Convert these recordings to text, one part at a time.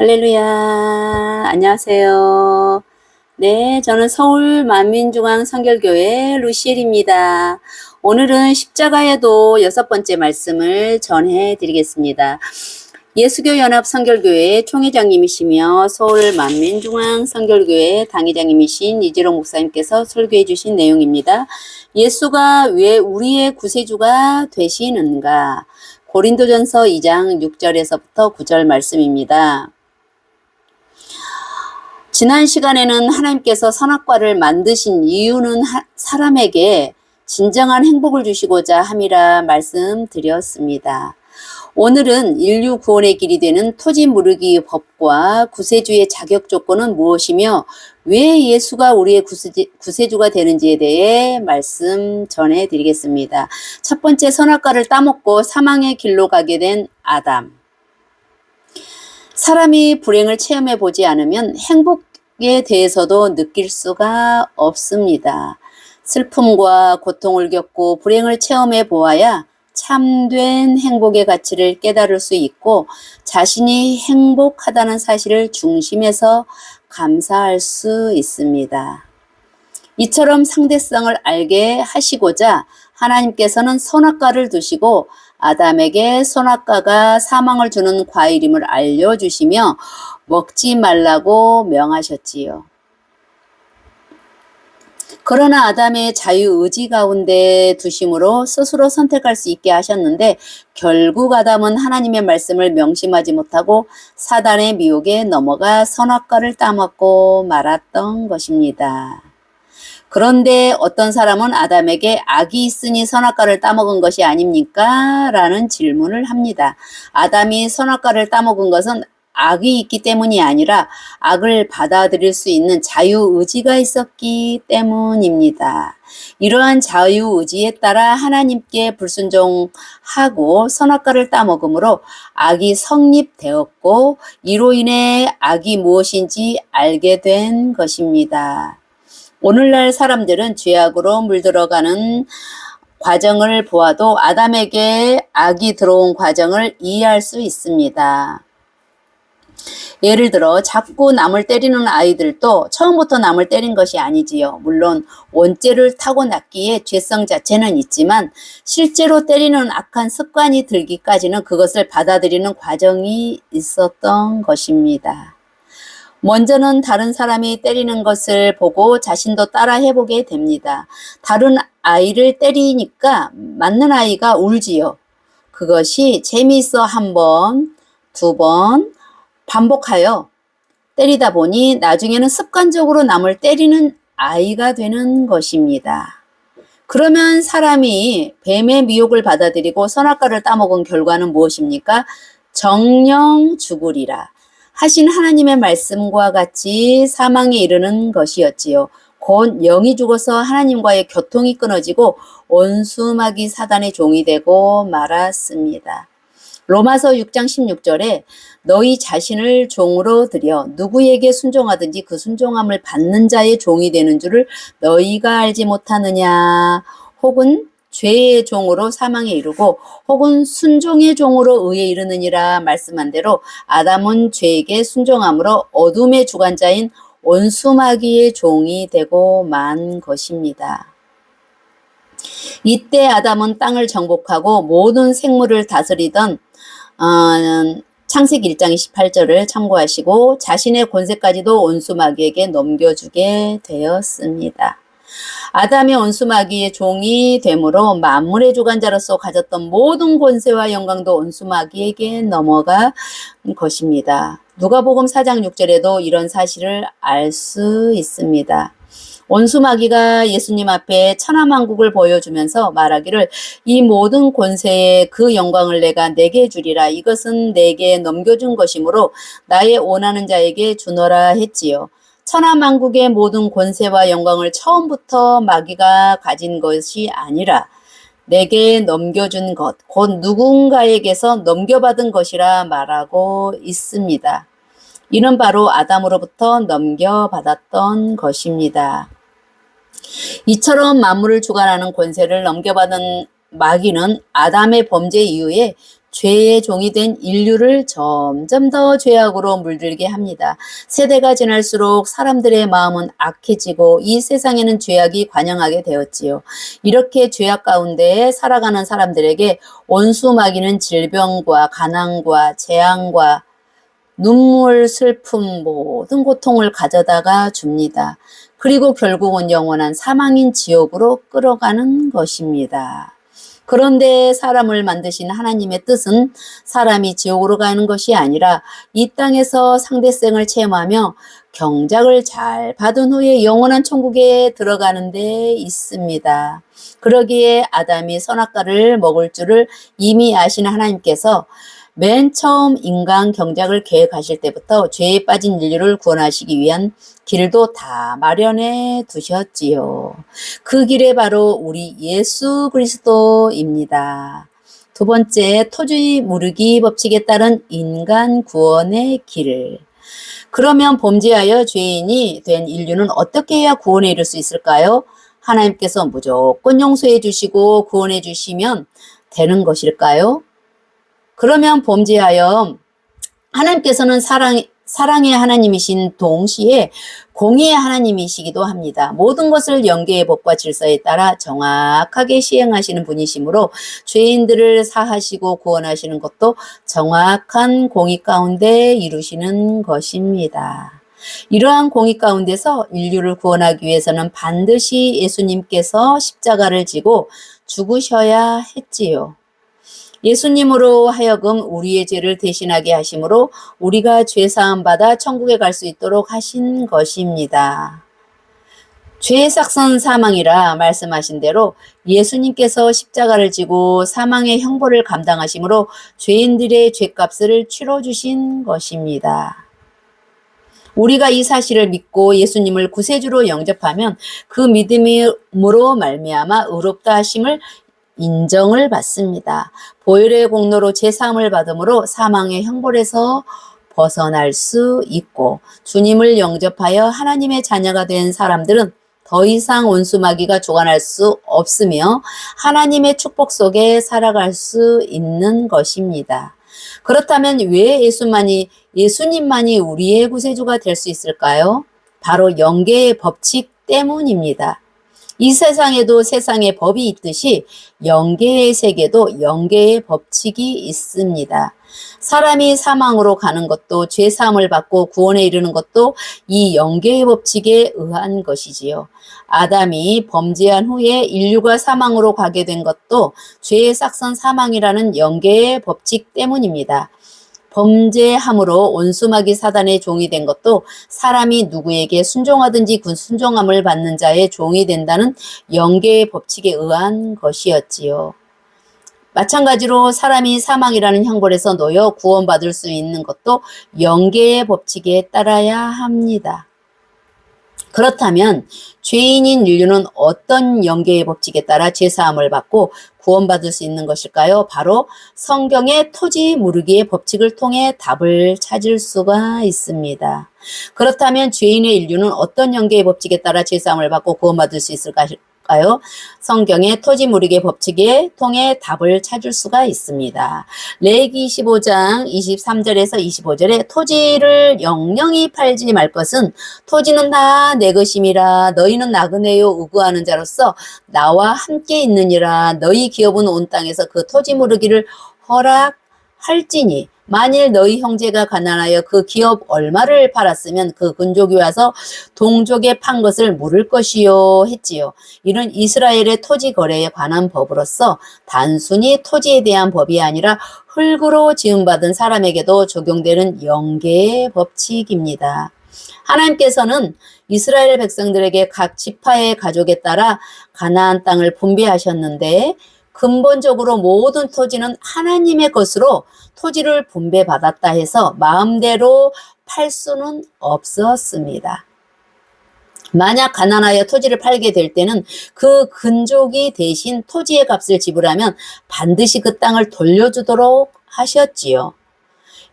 할렐루야. 안녕하세요. 네, 저는 서울 만민중앙선결교회 루시엘입니다. 오늘은 십자가에도 6번째 말씀을 전해드리겠습니다. 예수교연합선결교회 총회장님이시며 서울 만민중앙선결교회 당회장님이신 이재롱 목사님께서 설교해 주신 내용입니다. 예수가 왜 우리의 구세주가 되시는가? 고린도전서 2장 6절에서부터 9절 말씀입니다. 지난 시간에는 하나님께서 선악과를 만드신 이유는 사람에게 진정한 행복을 주시고자 함이라 말씀드렸습니다. 오늘은 인류 구원의 길이 되는 토지 무르기 법과 구세주의 자격 조건은 무엇이며 왜 예수가 우리의 구세주가 되는지에 대해 말씀 전해드리겠습니다. 첫 번째, 선악과를 따먹고 사망의 길로 가게 된 아담. 사람이 불행을 체험해 보지 않으면 행복에 대해서도 느낄 수가 없습니다. 슬픔과 고통을 겪고 불행을 체험해 보아야 참된 행복의 가치를 깨달을 수 있고 자신이 행복하다는 사실을 중심에서 감사할 수 있습니다. 이처럼 상대성을 알게 하시고자 하나님께서는 선악과를 두시고 아담에게 선악과가 사망을 주는 과일임을 알려주시며 먹지 말라고 명하셨지요. 그러나 아담의 자유의지 가운데 두심으로 스스로 선택할 수 있게 하셨는데 결국 아담은 하나님의 말씀을 명심하지 못하고 사단의 미혹에 넘어가 선악과를 따먹고 말았던 것입니다. 그런데 어떤 사람은 아담에게 악이 있으니 선악과를 따먹은 것이 아닙니까? 라는 질문을 합니다. 아담이 선악과를 따먹은 것은 악이 있기 때문이 아니라 악을 받아들일 수 있는 자유의지가 있었기 때문입니다. 이러한 자유의지에 따라 하나님께 불순종하고 선악과를 따먹음으로 악이 성립되었고 이로 인해 악이 무엇인지 알게 된 것입니다. 오늘날 사람들은 죄악으로 물들어가는 과정을 보아도 아담에게 악이 들어온 과정을 이해할 수 있습니다. 예를 들어 자꾸 남을 때리는 아이들도 처음부터 남을 때린 것이 아니지요. 물론 원죄를 타고났기에 죄성 자체는 있지만 실제로 때리는 악한 습관이 들기까지는 그것을 받아들이는 과정이 있었던 것입니다. 먼저는 다른 사람이 때리는 것을 보고 자신도 따라 해보게 됩니다. 다른 아이를 때리니까 맞는 아이가 울지요. 그것이 재미있어 한 번, 두 번 반복하여 때리다 보니 나중에는 습관적으로 남을 때리는 아이가 되는 것입니다. 그러면 사람이 뱀의 미혹을 받아들이고 선악과를 따먹은 결과는 무엇입니까? 정령 죽으리라 하신 하나님의 말씀과 같이 사망에 이르는 것이었지요. 곧 영이 죽어서 하나님과의 교통이 끊어지고 원수마귀 사단의 종이 되고 말았습니다. 로마서 6장 16절에 너희 자신을 종으로 들여 누구에게 순종하든지 그 순종함을 받는 자의 종이 되는 줄을 너희가 알지 못하느냐. 혹은 죄의 종으로 사망에 이르고 혹은 순종의 종으로 의에 이르느니라 말씀한 대로 아담은 죄에게 순종함으로 어둠의 주관자인 원수마귀의 종이 되고 만 것입니다. 이때 아담은 땅을 정복하고 모든 생물을 다스리던 창세기 1장 28절을 참고하시고 자신의 권세까지도 원수마귀에게 넘겨주게 되었습니다. 아담이 원수마귀의 종이 되므로 만물의 주관자로서 가졌던 모든 권세와 영광도 원수마귀에게 넘어간 것입니다. 누가복음 4장 6절에도 이런 사실을 알 수 있습니다. 원수마귀가 예수님 앞에 천하만국을 보여주면서 말하기를 이 모든 권세의 그 영광을 내가 내게 주리라. 이것은 내게 넘겨준 것이므로 나의 원하는 자에게 주너라 했지요. 천하만국의 모든 권세와 영광을 처음부터 마귀가 가진 것이 아니라 내게 넘겨준 것, 곧 누군가에게서 넘겨받은 것이라 말하고 있습니다. 이는 바로 아담으로부터 넘겨받았던 것입니다. 이처럼 만물을 주관하는 권세를 넘겨받은 마귀는 아담의 범죄 이후에 죄의 종이 된 인류를 점점 더 죄악으로 물들게 합니다. 세대가 지날수록 사람들의 마음은 악해지고 이 세상에는 죄악이 관영하게 되었지요. 이렇게 죄악 가운데 살아가는 사람들에게 원수마귀는 질병과 가난과 재앙과 눈물, 슬픔, 모든 고통을 가져다가 줍니다. 그리고 결국은 영원한 사망인 지옥으로 끌어가는 것입니다. 그런데 사람을 만드신 하나님의 뜻은 사람이 지옥으로 가는 것이 아니라 이 땅에서 상대성을 체험하며 경작을 잘 받은 후에 영원한 천국에 들어가는 데 있습니다. 그러기에 아담이 선악과를 먹을 줄을 이미 아시는 하나님께서 맨 처음 인간 경작을 계획하실 때부터 죄에 빠진 인류를 구원하시기 위한 길도 다 마련해 두셨지요. 그 길이 바로 우리 예수 그리스도입니다. 두 번째, 토지 무르기 법칙에 따른 인간 구원의 길. 그러면 범죄하여 죄인이 된 인류는 어떻게 해야 구원에 이를 수 있을까요? 하나님께서 무조건 용서해 주시고 구원해 주시면 되는 것일까요? 그러면 범죄하여 하나님께서는 사랑의 하나님이신 동시에 공의의 하나님이시기도 합니다. 모든 것을 영계의 법과 질서에 따라 정확하게 시행하시는 분이시므로 죄인들을 사하시고 구원하시는 것도 정확한 공의 가운데 이루시는 것입니다. 이러한 공의 가운데서 인류를 구원하기 위해서는 반드시 예수님께서 십자가를 지고 죽으셔야 했지요. 예수님으로 하여금 우리의 죄를 대신하게 하심으로 우리가 죄사함 받아 천국에 갈 수 있도록 하신 것입니다. 죄의 삭선 사망이라 말씀하신 대로 예수님께서 십자가를 지고 사망의 형벌을 감당하심으로 죄인들의 죄값을 치러주신 것입니다. 우리가 이 사실을 믿고 예수님을 구세주로 영접하면 그 믿음으로 말미암아 의롭다 하심을 인정을 받습니다. 보혈의 공로로 제사함을 받음으로 사망의 형벌에서 벗어날 수 있고 주님을 영접하여 하나님의 자녀가 된 사람들은 더 이상 원수마귀가 주관할 수 없으며 하나님의 축복 속에 살아갈 수 있는 것입니다. 그렇다면 왜 예수님만이 우리의 구세주가 될 수 있을까요? 바로 영계의 법칙 때문입니다. 이 세상에도 세상의 법이 있듯이 영계의 세계도 영계의 법칙이 있습니다. 사람이 사망으로 가는 것도 죄사함을 받고 구원에 이르는 것도 이 영계의 법칙에 의한 것이지요. 아담이 범죄한 후에 인류가 사망으로 가게 된 것도 죄의 싹선 사망이라는 영계의 법칙 때문입니다. 범죄함으로 원수마귀 사단의 종이 된 것도 사람이 누구에게 순종하든지 그 순종함을 받는 자의 종이 된다는 영계의 법칙에 의한 것이었지요. 마찬가지로 사람이 사망이라는 형벌에서 놓여 구원받을 수 있는 것도 영계의 법칙에 따라야 합니다. 그렇다면 죄인인 인류는 어떤 영계의 법칙에 따라 죄사함을 받고 구원받을 수 있는 것일까요? 바로 성경의 토지 무르기의 법칙을 통해 답을 찾을 수가 있습니다. 그렇다면 죄인의 인류는 어떤 영계의 법칙에 따라 죄사함을 받고 구원받을 수 있을까요? 성경의 토지 무르기의 법칙에 통해 답을 찾을 수가 있습니다. 레위기 25장 23절에서 25절에 토지를 영영히 팔지 말 것은 토지는 다 내 것임이라 너희는 나그네요 우구하는 자로서 나와 함께 있느니라 너희 기업은 온 땅에서 그 토지 무르기를 허락할지니 만일 너희 형제가 가난하여 그 기업 얼마를 팔았으면 그 근족이 와서 동족에 판 것을 물을 것이요 했지요. 이는 이스라엘의 토지 거래에 관한 법으로서 단순히 토지에 대한 법이 아니라 흙으로 지음받은 사람에게도 적용되는 영계의 법칙입니다. 하나님께서는 이스라엘 백성들에게 각 지파의 가족에 따라 가나안 땅을 분배하셨는데 근본적으로 모든 토지는 하나님의 것으로 토지를 분배받았다 해서 마음대로 팔 수는 없었습니다. 만약 가난하여 토지를 팔게 될 때는 그 근족이 대신 토지의 값을 지불하면 반드시 그 땅을 돌려주도록 하셨지요.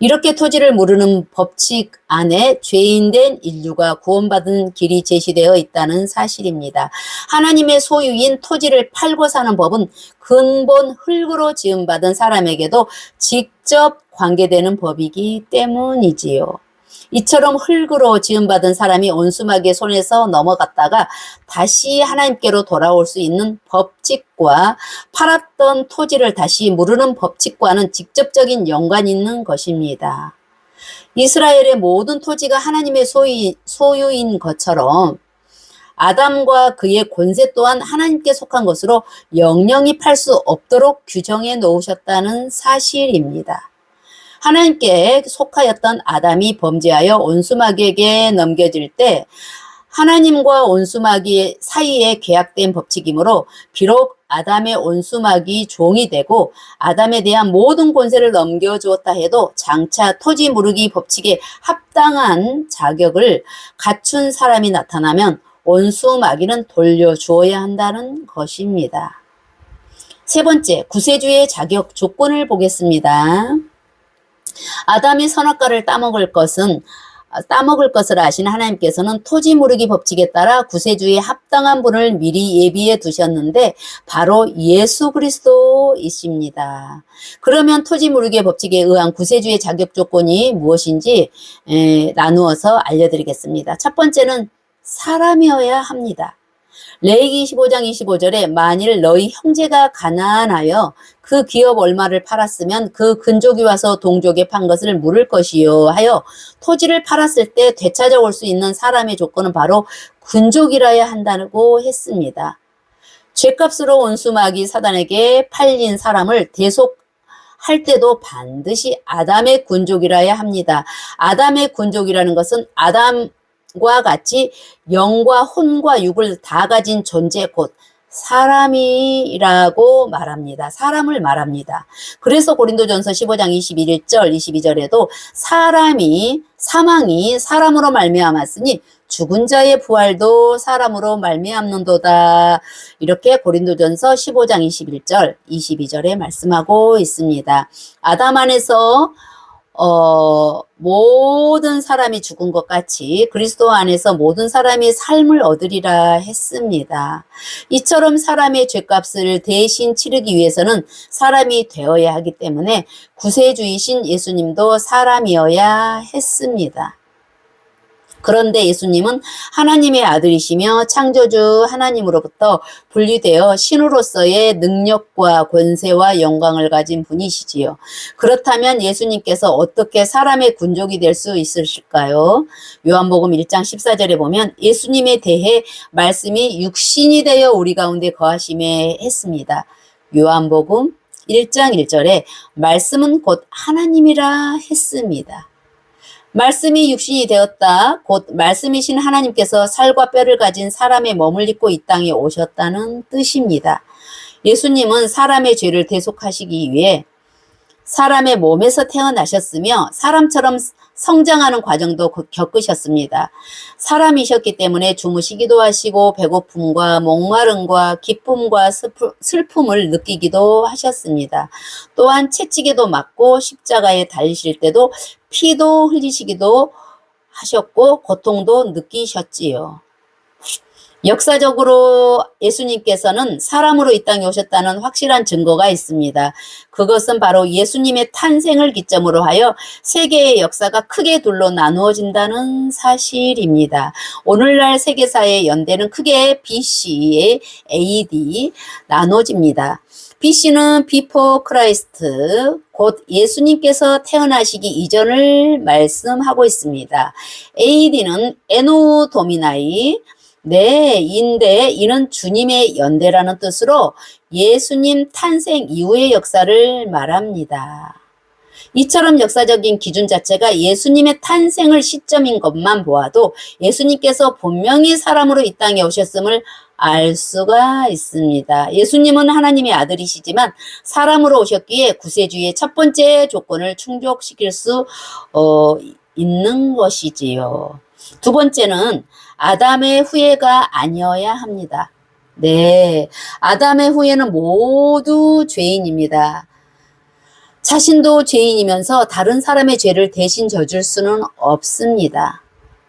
이렇게 토지를 무르는 법칙 안에 죄인된 인류가 구원받은 길이 제시되어 있다는 사실입니다. 하나님의 소유인 토지를 팔고 사는 법은 근본 흙으로 지음받은 사람에게도 직접 관계되는 법이기 때문이지요. 이처럼 흙으로 지음받은 사람이 원수마귀의 손에서 넘어갔다가 다시 하나님께로 돌아올 수 있는 법칙과 팔았던 토지를 다시 무르는 법칙과는 직접적인 연관이 있는 것입니다. 이스라엘의 모든 토지가 하나님의 소유인 것처럼 아담과 그의 권세 또한 하나님께 속한 것으로 영영이 팔 수 없도록 규정해 놓으셨다는 사실입니다. 하나님께 속하였던 아담이 범죄하여 원수마귀에게 넘겨질 때 하나님과 원수마귀 사이에 계약된 법칙이므로 비록 아담의 원수마귀 종이 되고 아담에 대한 모든 권세를 넘겨주었다 해도 장차 토지 무르기 법칙에 합당한 자격을 갖춘 사람이 나타나면 원수마귀는 돌려주어야 한다는 것입니다. 세 번째, 구세주의 자격 조건을 보겠습니다. 아담이 선악과를 따먹을 것을 아신 하나님께서는 토지 무르기 법칙에 따라 구세주의 합당한 분을 미리 예비해 두셨는데 바로 예수 그리스도이십니다. 그러면 토지 무르기의 법칙에 의한 구세주의 자격 조건이 무엇인지 나누어서 알려드리겠습니다. 첫 번째는 사람이어야 합니다. 레위기 15장 25절에 만일 너희 형제가 가난하여 그 기업 얼마를 팔았으면 그 근족이 와서 동족에 판 것을 물을 것이요 하여 토지를 팔았을 때 되찾아올 수 있는 사람의 조건은 바로 근족이라야 한다고 했습니다. 죄값으로 원수마귀 사단에게 팔린 사람을 대속할 때도 반드시 아담의 군족이라야 합니다. 아담의 군족이라는 것은 아담과 같이 영과 혼과 육을 다 가진 존재 곧 사람이라고 말합니다. 사람을 말합니다. 그래서 고린도전서 15장 21절 22절에도 사망이 사람으로 말미암았으니 죽은 자의 부활도 사람으로 말미암는도다. 이렇게 고린도전서 15장 21절 22절에 말씀하고 있습니다. 아담 안에서 모든 사람이 죽은 것 같이 그리스도 안에서 모든 사람이 삶을 얻으리라 했습니다. 이처럼 사람의 죄값을 대신 치르기 위해서는 사람이 되어야 하기 때문에 구세주이신 예수님도 사람이어야 했습니다. 그런데 예수님은 하나님의 아들이시며 창조주 하나님으로부터 분리되어 신으로서의 능력과 권세와 영광을 가진 분이시지요. 그렇다면 예수님께서 어떻게 사람의 군족이 될 수 있으실까요? 요한복음 1장 14절에 보면 예수님에 대해 말씀이 육신이 되어 우리 가운데 거하심에 했습니다. 요한복음 1장 1절에 말씀은 곧 하나님이라 했습니다. 말씀이 육신이 되었다. 곧 말씀이신 하나님께서 살과 뼈를 가진 사람의 몸을 입고 이 땅에 오셨다는 뜻입니다. 예수님은 사람의 죄를 대속하시기 위해 사람의 몸에서 태어나셨으며 사람처럼 성장하는 과정도 겪으셨습니다. 사람이셨기 때문에 주무시기도 하시고 배고픔과 목마름과 기쁨과 슬픔을 느끼기도 하셨습니다. 또한 채찍에도 맞고 십자가에 달리실 때도 피도 흘리시기도 하셨고 고통도 느끼셨지요. 역사적으로 예수님께서는 사람으로 이 땅에 오셨다는 확실한 증거가 있습니다. 그것은 바로 예수님의 탄생을 기점으로 하여 세계의 역사가 크게 둘로 나누어진다는 사실입니다. 오늘날 세계사의 연대는 크게 BC, AD 나눠집니다. BC는 Before Christ, 곧 예수님께서 태어나시기 이전을 말씀하고 있습니다. AD는 Anno Domini, 인데 이는 주님의 연대라는 뜻으로 예수님 탄생 이후의 역사를 말합니다. 이처럼 역사적인 기준 자체가 예수님의 탄생을 시점인 것만 보아도 예수님께서 분명히 사람으로 이 땅에 오셨음을 알 수가 있습니다. 예수님은 하나님의 아들이시지만 사람으로 오셨기에 구세주의 첫 번째 조건을 충족시킬 수 있는 것이지요. 두 번째는 아담의 후예가 아니어야 합니다. 네, 아담의 후예는 모두 죄인입니다. 자신도 죄인이면서 다른 사람의 죄를 대신 져줄 수는 없습니다.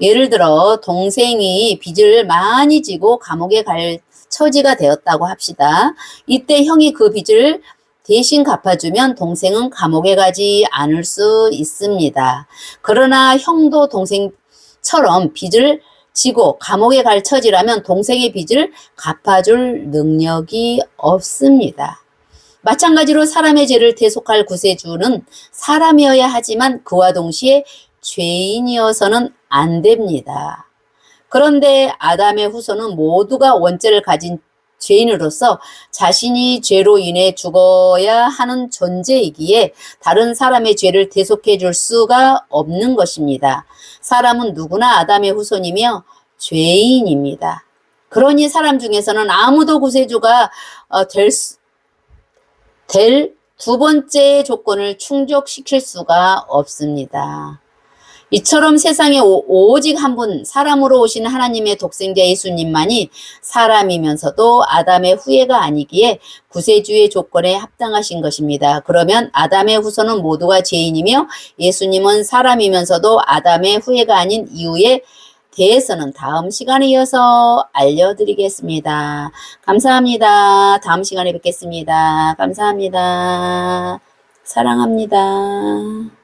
예를 들어 동생이 빚을 많이 지고 감옥에 갈 처지가 되었다고 합시다. 이때 형이 그 빚을 대신 갚아주면 동생은 감옥에 가지 않을 수 있습니다. 그러나 형도 동생처럼 빚을 지고 감옥에 갈 처지라면 동생의 빚을 갚아줄 능력이 없습니다. 마찬가지로 사람의 죄를 대속할 구세주는 사람이어야 하지만 그와 동시에 죄인이어서는 안 됩니다. 그런데 아담의 후손은 모두가 원죄를 가진 죄인으로서 자신이 죄로 인해 죽어야 하는 존재이기에 다른 사람의 죄를 대속해 줄 수가 없는 것입니다. 사람은 누구나 아담의 후손이며 죄인입니다. 그러니 사람 중에서는 아무도 구세주가 될 두 번째 조건을 충족시킬 수가 없습니다. 이처럼 세상에 오직 한 분 사람으로 오신 하나님의 독생자 예수님만이 사람이면서도 아담의 후예가 아니기에 구세주의 조건에 합당하신 것입니다. 그러면 아담의 후손은 모두가 죄인이며 예수님은 사람이면서도 아담의 후예가 아닌 이유에 대해서는 다음 시간에 이어서 알려드리겠습니다. 감사합니다. 다음 시간에 뵙겠습니다. 감사합니다. 사랑합니다.